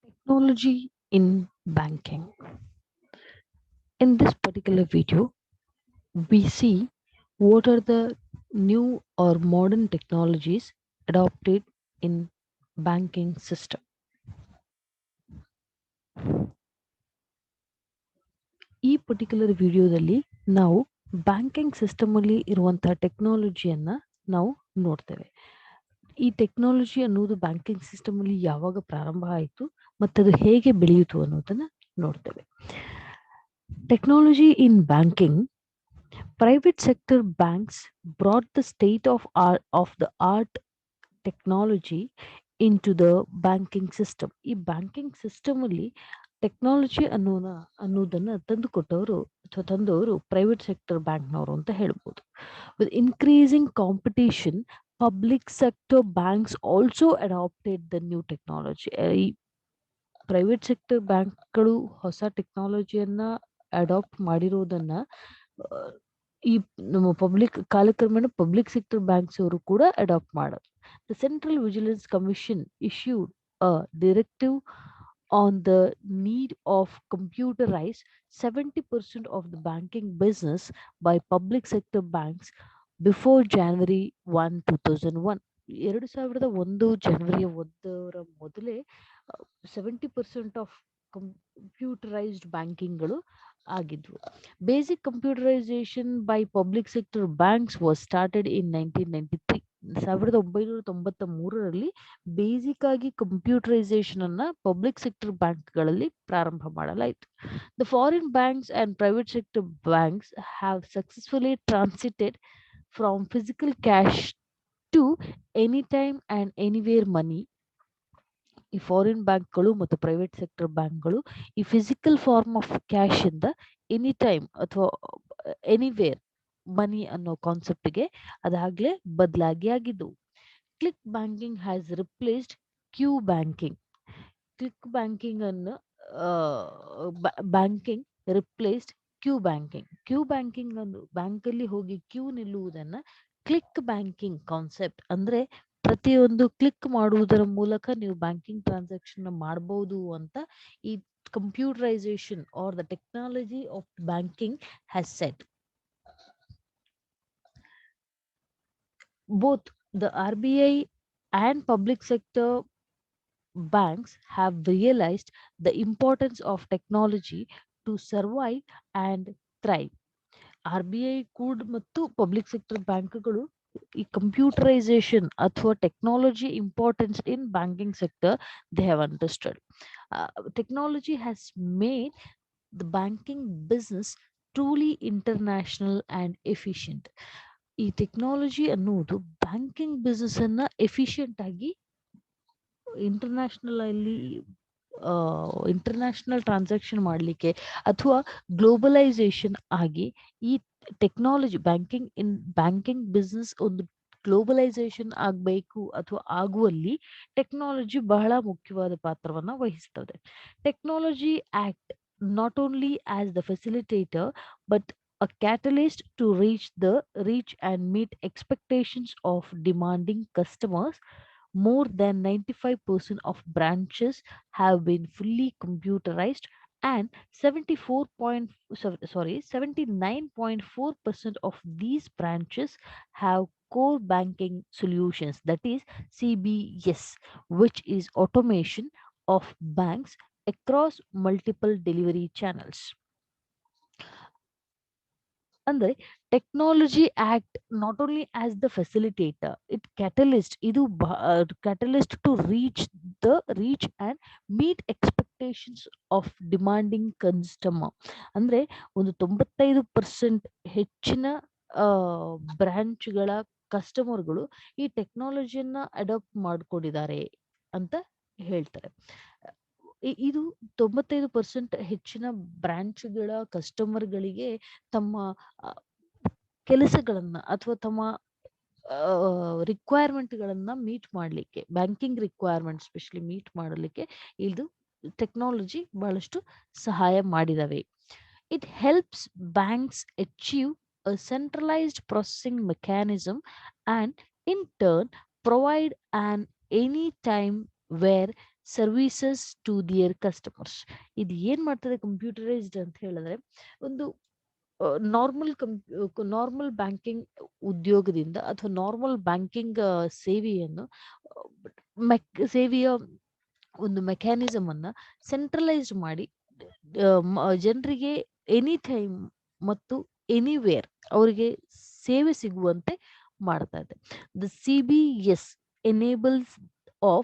Technology in banking. In this particular video, we see what are the new or modern technologies adopted in banking system. ಈ particular ವಿಡಿಯೋದಲ್ಲಿ ನಾವು banking system ಅಲ್ಲಿ ಇರುವಂತಹ ಟೆಕ್ನಾಲಜಿಯನ್ನ ನಾವು ನೋಡ್ತೇವೆ. ಈ ಟೆಕ್ನಾಲಜಿ ಅನ್ನೋದು ಬ್ಯಾಂಕಿಂಗ್ ಸಿಸ್ಟಮ್ ಅಲ್ಲಿ ಯಾವಾಗ ಪ್ರಾರಂಭ ಆಯಿತು ಮತ್ತು ಅದು ಹೇಗೆ ಬೆಳೆಯಿತು ಅನ್ನೋದನ್ನ ನೋಡ್ತೇವೆ. Technology in banking. Private sector banks brought the state of the art technology into the banking system. ಈ ಬ್ಯಾಂಕಿಂಗ್ ಸಿಸ್ಟಮ್ ಅಲ್ಲಿ ಟೆಕ್ನಾಲಜಿ ಅನ್ನೋದನ್ನ ತಂದುಕೊಟ್ಟವರು ಅಥವಾ ತಂದವರು ಪ್ರೈವೇಟ್ ಸೆಕ್ಟರ್ ಬ್ಯಾಂಕ್ನವರು ಅಂತ ಹೇಳ್ಬೋದು. With increasing competition, public sector banks also adapted the new technology. ಈ ಪ್ರೈವೇಟ್ ಸೆಕ್ಟರ್ ಬ್ಯಾಂಕ್ಗಳು ಹೊಸ ಟೆಕ್ನಾಲಜಿಯನ್ನ ಅಡಾಪ್ಟ್ ಮಾಡಿರೋದನ್ನ ಈ ನಮ್ಮ ಕಾಲಕ್ರಮೇಣ ಪಬ್ಲಿಕ್ ಸೆಕ್ಟರ್ ಬ್ಯಾಂಕ್ಸ್ ಅವರು ಕೂಡ ಅಡಾಪ್ಟ್ ಮಾಡೋದು. The central vigilance commission issued a directive on the need of computerize 70% of the banking business by public sector banks before January 1, 2001. 2001 ಜನವರಿ 1ರ ಮೊದಲೇ 70% ಆಫ್ ಕಂಪ್ಯೂಟರೈಸ್ಡ್ ಬ್ಯಾಂಕಿಂಗ್ಗಳು ಆಗಿದ್ವು. Basic computerization by public sector banks was started in 1993. 1993ರಲ್ಲಿ basic ಆಗಿ computerization ಅನ್ನ public sector ಬ್ಯಾಂಕ್ಗಳಲ್ಲಿ ಪ್ರಾರಂಭ ಮಾಡಲಾಯಿತು. The foreign banks and private sector banks have successfully transited from physical cash to any time and anywhere money. ಈ foreign ಬ್ಯಾಂಕ್ಗಳು ಮತ್ತು private sector ಬ್ಯಾಂಕ್ಗಳು ಈ ಫಿಸಿಕಲ್ ಫಾರ್ಮ್ ಆಫ್ ಕ್ಯಾಶ್ ಇಂದ ಎನಿ ಟೈಮ್ ಅಥವಾ ಎನಿವೇರ್ ಮನಿ ಅನ್ನೋ ಕಾನ್ಸೆಪ್ಟ್ಗೆ ಅದಾಗ್ಲೇ ಬದಲಾಗಿ ಆಗಿದ್ದವು. Click banking has replaced queue banking. Click banking ಅನ್ನು banking replaced queue banking. Queue banking ಅನ್ನು ಬ್ಯಾಂಕಲ್ಲಿ ಹೋಗಿ ಕ್ಯೂ ನಿಲ್ಲುವುದನ್ನ ಕ್ಲಿಕ್ ಬ್ಯಾಂಕಿಂಗ್ ಕಾನ್ಸೆಪ್ಟ್ ಅಂದ್ರೆ ಪ್ರತಿಯೊಂದು ಕ್ಲಿಕ್ ಮಾಡುವುದರ ಮೂಲಕ ನೀವು ಬ್ಯಾಂಕಿಂಗ್ ಟ್ರಾನ್ಸಾಕ್ಷನ್ ಮಾಡಬಹುದು ಅಂತ ಈ computerisation are the technology of banking has set. Both the RBI and public sector banks have realized the importance of technology to survive and thrive. RBI ಕೂಡ ಮತ್ತು ಪಬ್ಲಿಕ್ ಸೆಕ್ಟರ್ ಬ್ಯಾಂಕ್ಗಳು ಈ ಕಂಪ್ಯೂಟರೈಸೇಷನ್ ಅಥವಾ technology importance in banking sector they have understood. Technology has made the banking business truly international and efficient. ಈ technology ಅನ್ನುವುದು banking business ಅನ್ನ efficient ಆಗಿ international transaction ಮಾಡಲಿಕ್ಕೆ ಅಥವಾ ಗ್ಲೋಬಲೈಸೇಷನ್ ಆಗಿ ಈ ಟೆಕ್ನಾಲಜಿ ಬ್ಯಾಂಕಿಂಗ್ ಬಿಸ್ನೆಸ್ ಒಂದು ಗ್ಲೋಬಲೈಸೇಷನ್ ಆಗಬೇಕು ಅಥವಾ ಆಗುವಲ್ಲಿ ಟೆಕ್ನಾಲಜಿ ಬಹಳ ಮುಖ್ಯವಾದ ಪಾತ್ರವನ್ನ ವಹಿಸ್ತದೆ. Technology act not only as the facilitator but a catalyst to reach and meet expectations of demanding customers. More than 95% of branches have been fully computerized and 79.4% of these branches have core banking solutions, that is CBS, which is automation of banks across multiple delivery channels. ಅಂದ್ರೆ technology act not only as the facilitator, it catalyst. ಇದು catalyst to reach and meet expectations of demanding customer. ಅಂದ್ರೆ ಒಂದು 95% ಹೆಚ್ಚಿನ ಬ್ರಾಂಚ್ಗಳ ಕಸ್ಟಮರ್ಗಳು ಈ ಟೆಕ್ನಾಲಜಿಯನ್ನ adapt ಮಾಡ್ಕೊಂಡಿದ್ದಾರೆ ಅಂತ ಹೇಳ್ತಾರೆ. ಇದು 95% ಹೆಚ್ಚಿನ ಬ್ರಾಂಚ್ಗಳ ಕಸ್ಟಮರ್ಗಳಿಗೆ ತಮ್ಮ ಕೆಲಸಗಳನ್ನ ಅಥವಾ ತಮ್ಮ ರಿಕ್ವೈರ್ಮೆಂಟ್ಗಳನ್ನ ಮೀಟ್ ಮಾಡಲಿಕ್ಕೆ, ಬ್ಯಾಂಕಿಂಗ್ ರಿಕ್ವೈರ್ಮೆಂಟ್ ಸ್ಪೆಷಲಿ ಮೀಟ್ ಮಾಡಲಿಕ್ಕೆ ಇದು ಟೆಕ್ನಾಲಜಿ ಬಹಳಷ್ಟು ಸಹಾಯ ಮಾಡಿದವೆ. It helps banks achieve a centralized processing mechanism and in turn provide an any time where services to their customers. ಇದು ಏನ್ ಮಾಡ್ತದೆ ಕಂಪ್ಯೂಟರೈಸ್ಡ್ ಅಂತ ಹೇಳಿದ್ರೆ, ಒಂದು ನಾರ್ಮಲ್ ಬ್ಯಾಂಕಿಂಗ್ ಉದ್ಯೋಗದಿಂದ ಅಥವಾ ನಾರ್ಮಲ್ ಬ್ಯಾಂಕಿಂಗ್ ಸೇವೆಯನ್ನು ಸೇವೆಯ ಒಂದು ಮೆಕ್ಯಾನಿಸಮ್ ಅನ್ನ ಸೆಂಟ್ರಲೈಸ್ಡ್ ಮಾಡಿ ಜನರಿಗೆ ಎನಿ ಟೈಮ್ ಮತ್ತು ಎನಿವೇರ್ ಅವರಿಗೆ ಸೇವೆ ಸಿಗುವಂತೆ ಮಾಡ್ತಾ ಇದೆ. The CBS enables of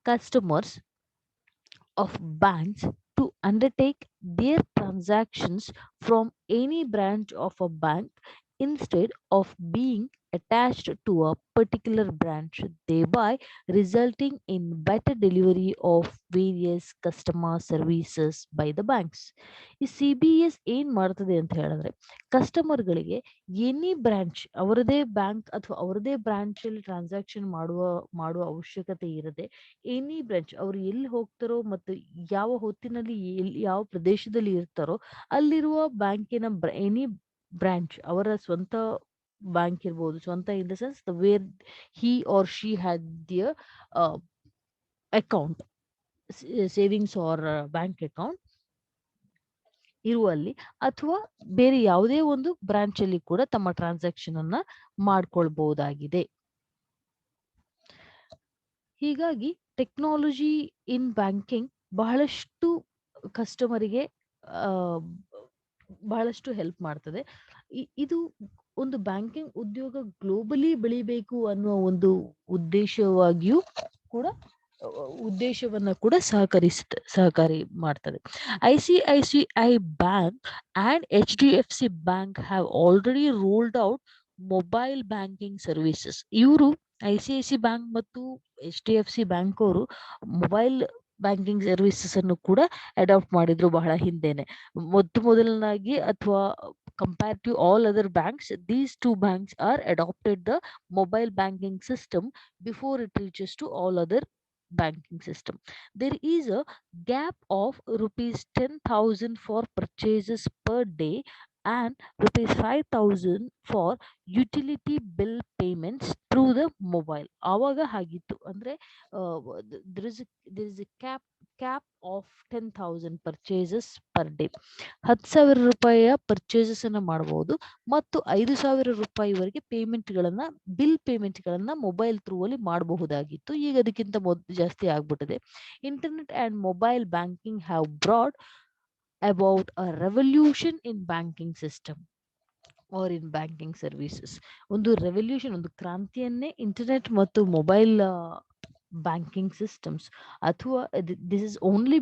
customers of banks to undertake their transactions from any branch of a bank instead of being attached to a particular branch, thereby resulting in better delivery of various customer services by the banks. ಈ CBS ಏನ್ ಮಾಡ್ತದೆ ಅಂತ ಹೇಳಿದ್ರೆ, ಕಸ್ಟಮರ್ಗಳಿಗೆ any branch ಅವರದೇ bank ಅಥವಾ ಅವರದೇ branch ಅಲ್ಲಿ transaction ಮಾಡುವ ಅವಶ್ಯಕತೆ ಇರದೆ, ಎನಿ ಬ್ರಾಂಚ್ ಅವರು ಎಲ್ಲಿ ಹೋಗ್ತಾರೋ ಮತ್ತು ಯಾವ ಹೊತ್ತಿನಲ್ಲಿ ಯಾವ ಪ್ರದೇಶದಲ್ಲಿ ಇರ್ತಾರೋ ಅಲ್ಲಿರುವ ಬ್ಯಾಂಕಿನ ಎನಿ ಬ್ರಾಂಚ್ ಅವರ ಸ್ವಂತ ಬ್ಯಾಂಕ್ ಇರ್ಬೋದು, ಸ್ವಂತ in the sense where he or she had their account, savings or bank account ಇರುವಲ್ಲಿ, ಅಥವಾ ಬೇರೆ ಯಾವುದೇ ಒಂದು ಬ್ರಾಂಚ್ ಅಲ್ಲಿ ಕೂಡ ತಮ್ಮ ಟ್ರಾನ್ಸಾಕ್ಷನ್ ಅನ್ನ ಮಾಡ್ಕೊಳ್ಬಹುದಾಗಿದೆ. ಹೀಗಾಗಿ ಟೆಕ್ನಾಲಜಿ ಇನ್ ಬ್ಯಾಂಕಿಂಗ್ ಬಹಳಷ್ಟು ಕಸ್ಟಮರಿಗೆ ಬಹಳಷ್ಟು ಹೆಲ್ಪ್ ಮಾಡ್ತದೆ. ಇದು ಒಂದು ಬ್ಯಾಂಕಿಂಗ್ ಉದ್ಯೋಗ ಗ್ಲೋಬಲಿ ಬೆಳಿಬೇಕು ಅನ್ನುವ ಒಂದು ಉದ್ದೇಶವನ್ನ ಕೂಡ ಸಹಕಾರಿ ಮಾಡ್ತದೆ. ICICI bank and HDFC bank have already rolled out mobile banking services. ಇವರು ICICI ಬ್ಯಾಂಕ್ ಮತ್ತು HDFC ಬ್ಯಾಂಕ್ ಅವರು ಮೊಬೈಲ್ ಬ್ಯಾಂಕಿಂಗ್ ಸರ್ವಿಸಸ್ ಅನ್ನು ಕೂಡ ಅಡಾಪ್ಟ್ ಮಾಡಿದ್ರು ಬಹಳ ಹಿಂದೆನೆ. ಮೊದಲನಾಗಿ ಅಥವಾ compared to all other banks, these two banks are adopted the mobile banking system before it reaches to all other banking system. There is a gap of rupees 10,000 for purchases per day and rupees 5,000 for utility bill payments through the mobile. ಆವಾಗ ಹಾಗಿತ್ತು ಅಂದ್ರೆ there is a cap of 10,000 purchases per day. 10,000 ರೂಪಾಯಿಯ purchases ಅನ್ನ ಮಾಡಬಹುದು ಮತ್ತು 5,000 ರೂಪಾಯಿವರೆಗೆ bill ಪೇಮೆಂಟ್ಗಳನ್ನ mobile through ಅಲ್ಲಿ ಮಾಡಬಹುದಾಗಿತ್ತು. ಈಗ ಅದಕ್ಕಿಂತ ಜಾಸ್ತಿ ಆಗ್ಬಿಟ್ಟಿದೆ. Internet and mobile banking have brought about a revolution in banking system or in banking services. ಒಂದು ರೆವಲ್ಯೂಷನ್, ಒಂದು ಕ್ರಾಂತಿಯನ್ನೇ ಇಂಟರ್ನೆಟ್ ಮತ್ತು ಮೊಬೈಲ್ ಬ್ಯಾಂಕಿಂಗ್ ಸಿಸ್ಟಮ್ಸ್ ಅಥವಾ this is only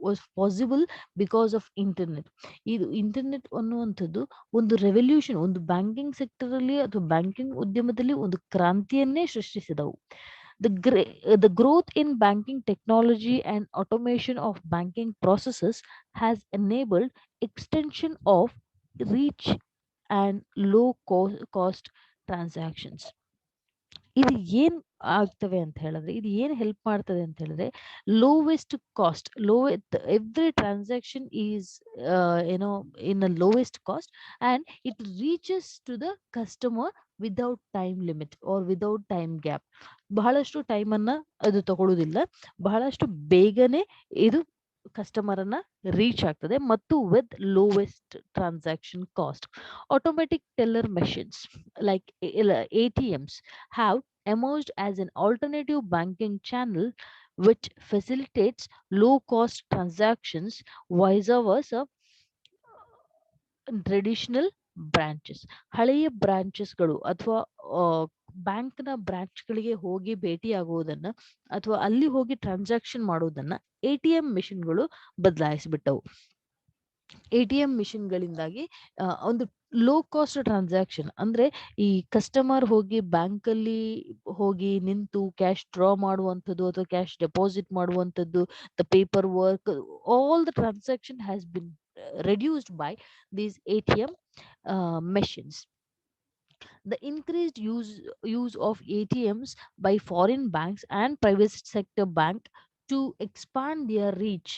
was possible because of internet. ಇದು ಇಂಟರ್ನೆಟ್ ಅನ್ನುವಂಥದ್ದು ಒಂದು ರೆವಲ್ಯೂಷನ್, ಒಂದು banking sector ಅಲ್ಲಿ ಅಥವಾ ಬ್ಯಾಂಕಿಂಗ್ ಉದ್ಯಮದಲ್ಲಿ ಒಂದು ಕ್ರಾಂತಿಯನ್ನೇ ಸೃಷ್ಟಿಸಿದವು. The growth in banking technology and automation of banking processes has enabled extension of reach and low cost transactions. ಇದು ಏನ್ ಆಗ್ತವೆ ಅಂತ ಹೇಳಿದ್ರೆ, ಇದು ಏನ್ ಹೆಲ್ಪ್ ಮಾಡ್ತದೆ ಅಂತ ಹೇಳಿದ್ರೆ, lowest cost, every transaction is in a lowest cost and it reaches to the customer without time limit or without time gap. ಬಹಳಷ್ಟು ಟೈಮ್ ಅನ್ನ ಅದು ತಗೊಳ್ಳೋದಿಲ್ಲ, ಬಹಳಷ್ಟು ಬೇಗನೆ ಇದು ಕಸ್ಟಮರ್ ಅನ್ನ ರೀಚ್ ಆಗ್ತದೆ ಮತ್ತು with lowest transaction cost. Automatic teller machines like ATMs have emerged as an alternative banking channel which facilitates low cost transactions vice versa traditional branches. ಹಳೆಯ ಬ್ರಾಂಚಸ್ಗಳು ಅಥವಾ ಬ್ಯಾಂಕ್ನ ಬ್ರಾಂಚ್ಗಳಿಗೆ ಹೋಗಿ ಭೇಟಿಯಾಗುವುದನ್ನ ಅಥವಾ ಅಲ್ಲಿ ಹೋಗಿ ಟ್ರಾನ್ಸಾಕ್ಷನ್ ಮಾಡುವುದನ್ನ ATM ಮಿಷಿನ್ಗಳು ಬದಲಾಯಿಸಿಬಿಟ್ಟವು. ATM ಮಿಷಿನ್ಗಳಿಂದಾಗಿ ಒಂದು ಲೋ ಕಾಸ್ಟ್ ಟ್ರಾನ್ಸಾಕ್ಷನ್ ಅಂದ್ರೆ ಈ ಕಸ್ಟಮರ್ ಹೋಗಿ ಬ್ಯಾಂಕ್ ಅಲ್ಲಿ ಹೋಗಿ ನಿಂತು ಕ್ಯಾಶ್ ಡ್ರಾ ಮಾಡುವಂಥದ್ದು ಅಥವಾ ಕ್ಯಾಶ್ ಡೆಪಾಸಿಟ್ ಮಾಡುವಂಥದ್ದು, the paper work, all the transaction has been reduced by these ATM machines. The increased use of ATMs by foreign banks and private sector bank to expand their reach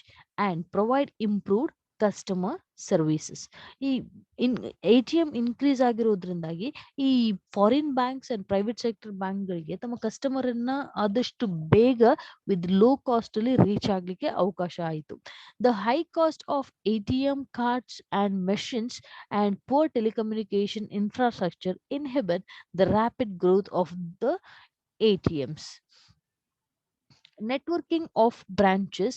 and provide improved customer services. ಈ ಇನ್ ATM increase ಆಗಿರೋದ್ರಿಂದಾಗಿ ಈ foreign banks and private sector ಬ್ಯಾಂಕ್ಗಳಿಗೆ ತಮ್ಮ customer ಅನ್ನ ಆದಷ್ಟು ಬೇಗ with low cost ಅಲ್ಲಿ reach ಆಗ್ಲಿಕ್ಕೆ ಅವಕಾಶ ಆಯಿತು. The high cost of ATM cards and machines and poor telecommunication infrastructure inhibit the rapid growth of the ATMs. Networking of branches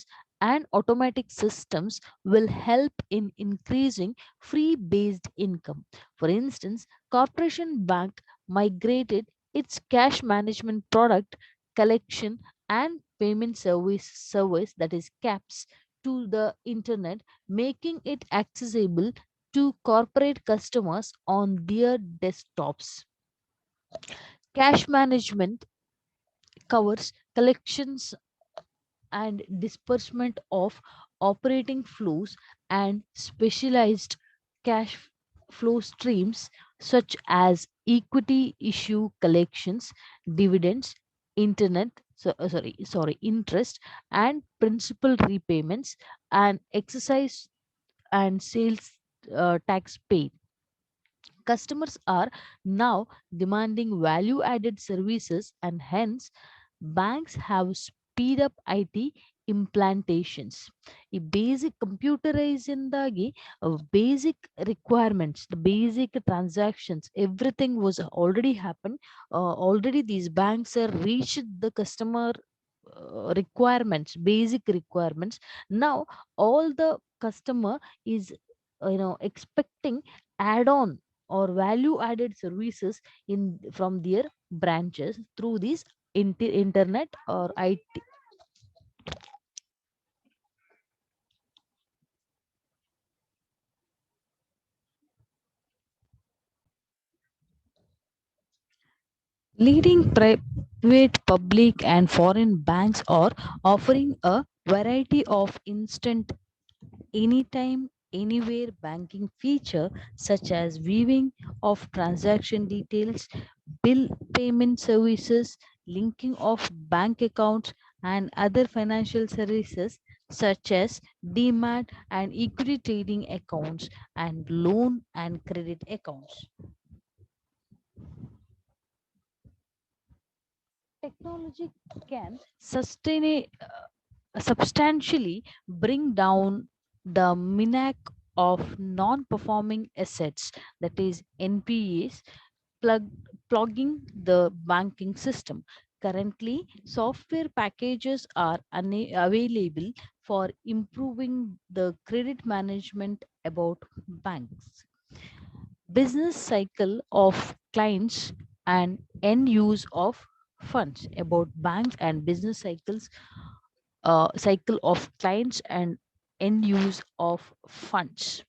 and automatic systems will help in increasing free based income. For instance, Corporation Bank migrated its cash management product collection and payment service that is CAPS to the internet, making it accessible to corporate customers on their desktops. Cash management covers collections and disbursement of operating flows and specialized cash flow streams such as equity issue collections, dividends, internet interest and principal repayments, and exercise and sales tax paid. Customers are now demanding value added services, and hence banks have speed up IT implantations. The basic computerized basic requirements, the basic transactions, everything was already happened. Already these banks are reached the customer requirements, basic requirements. Now all the customer is expecting add on or value added services in from their branches through this internet or IT. Leading private, public, and foreign banks are offering a variety of instant, anytime, anywhere banking feature such as viewing of transaction details, bill payment services, linking of bank accounts, and other financial services such as demat and equity trading accounts and loan and credit accounts. Technology can substantially bring down the MINAC of non-performing assets, that is NPAs, plug, plugging the banking system. Currently, software packages are available for improving the credit management about banks. Business cycle of clients and end use of funds, about banks and business cycle of clients and end use of funds.